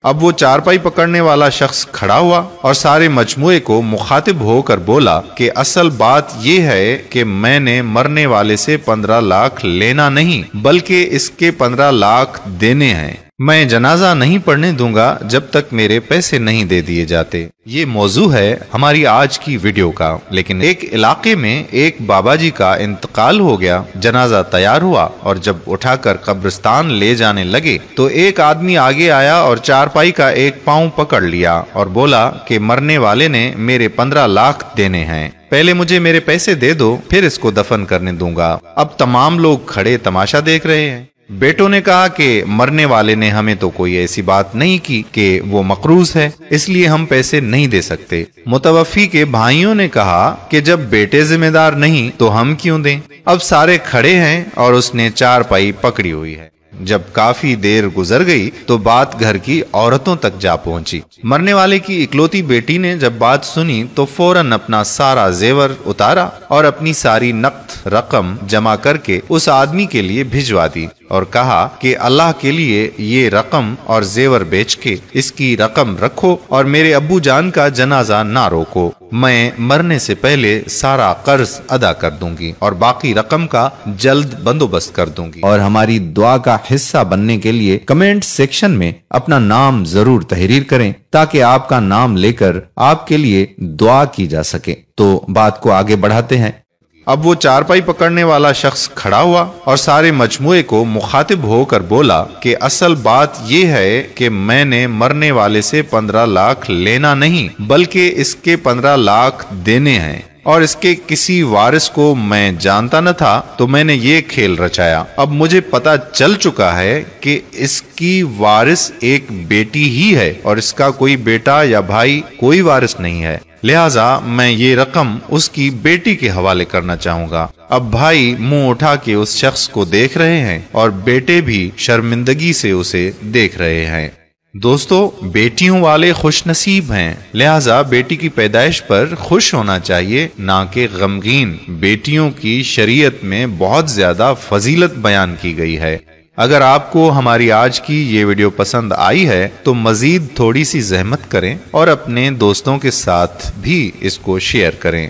اب وہ چارپائی پکڑنے والا شخص کھڑا ہوا اور سارے مجموعے کو مخاطب ہو کر بولا کہ اصل بات یہ ہے کہ میں نے مرنے والے سے 15 لاکھ لینا نہیں بلکہ اس کے 15 لاکھ دینے ہیں۔ میں جنازہ نہیں پڑھنے دوں گا جب تک میرے پیسے نہیں دے دیے جاتے۔ یہ موضوع ہے ہماری آج کی ویڈیو کا۔ لیکن ایک علاقے میں ایک بابا جی کا انتقال ہو گیا، جنازہ تیار ہوا اور جب اٹھا کر قبرستان لے جانے لگے تو ایک آدمی آگے آیا اور چارپائی کا ایک پاؤں پکڑ لیا اور بولا کہ مرنے والے نے میرے 15 لاکھ دینے ہیں، پہلے مجھے میرے پیسے دے دو پھر اس کو دفن کرنے دوں گا۔ اب تمام لوگ کھڑے تماشا دیکھ رہے ہیں۔ بیٹوں نے کہا کہ مرنے والے نے ہمیں تو کوئی ایسی بات نہیں کی کہ وہ مقروض ہے، اس لیے ہم پیسے نہیں دے سکتے۔ متوفی کے بھائیوں نے کہا کہ جب بیٹے ذمہ دار نہیں تو ہم کیوں دیں؟ اب سارے کھڑے ہیں اور اس نے چارپائی پکڑی ہوئی ہے۔ جب کافی دیر گزر گئی تو بات گھر کی عورتوں تک جا پہنچی۔ مرنے والے کی اکلوتی بیٹی نے جب بات سنی تو فوراً اپنا سارا زیور اتارا اور اپنی ساری نقد رقم جمع کر کے اس آدمی کے لیے بھجوا دی اور کہا کہ اللہ کے لیے یہ رقم اور زیور بیچ کے اس کی رقم رکھو اور میرے ابو جان کا جنازہ نہ روکو، میں مرنے سے پہلے سارا قرض ادا کر دوں گی اور باقی رقم کا جلد بندوبست کر دوں گی۔ اور ہماری دعا کا حصہ بننے کے لیے کمنٹ سیکشن میں اپنا نام ضرور تحریر کریں تاکہ آپ کا نام لے کر آپ کے لیے دعا کی جا سکے۔ تو بات کو آگے بڑھاتے ہیں۔ اب وہ چارپائی پکڑنے والا شخص کھڑا ہوا اور سارے مجموعے کو مخاطب ہو کر بولا کہ اصل بات یہ ہے کہ میں نے مرنے والے سے 15 لاکھ لینا نہیں بلکہ اس کے 15 لاکھ دینے ہیں، اور اس کے کسی وارث کو میں جانتا نہ تھا تو میں نے یہ کھیل رچایا۔ اب مجھے پتا چل چکا ہے کہ اس کی وارث ایک بیٹی ہی ہے اور اس کا کوئی بیٹا یا بھائی کوئی وارث نہیں ہے، لہٰذا میں یہ رقم اس کی بیٹی کے حوالے کرنا چاہوں گا۔ اب بھائی منہ اٹھا کے اس شخص کو دیکھ رہے ہیں اور بیٹے بھی شرمندگی سے اسے دیکھ رہے ہیں۔ دوستو، بیٹیوں والے خوش نصیب ہیں، لہٰذا بیٹی کی پیدائش پر خوش ہونا چاہیے نہ کہ غمگین۔ بیٹیوں کی شریعت میں بہت زیادہ فضیلت بیان کی گئی ہے۔ اگر آپ کو ہماری آج کی یہ ویڈیو پسند آئی ہے تو مزید تھوڑی سی زحمت کریں اور اپنے دوستوں کے ساتھ بھی اس کو شیئر کریں۔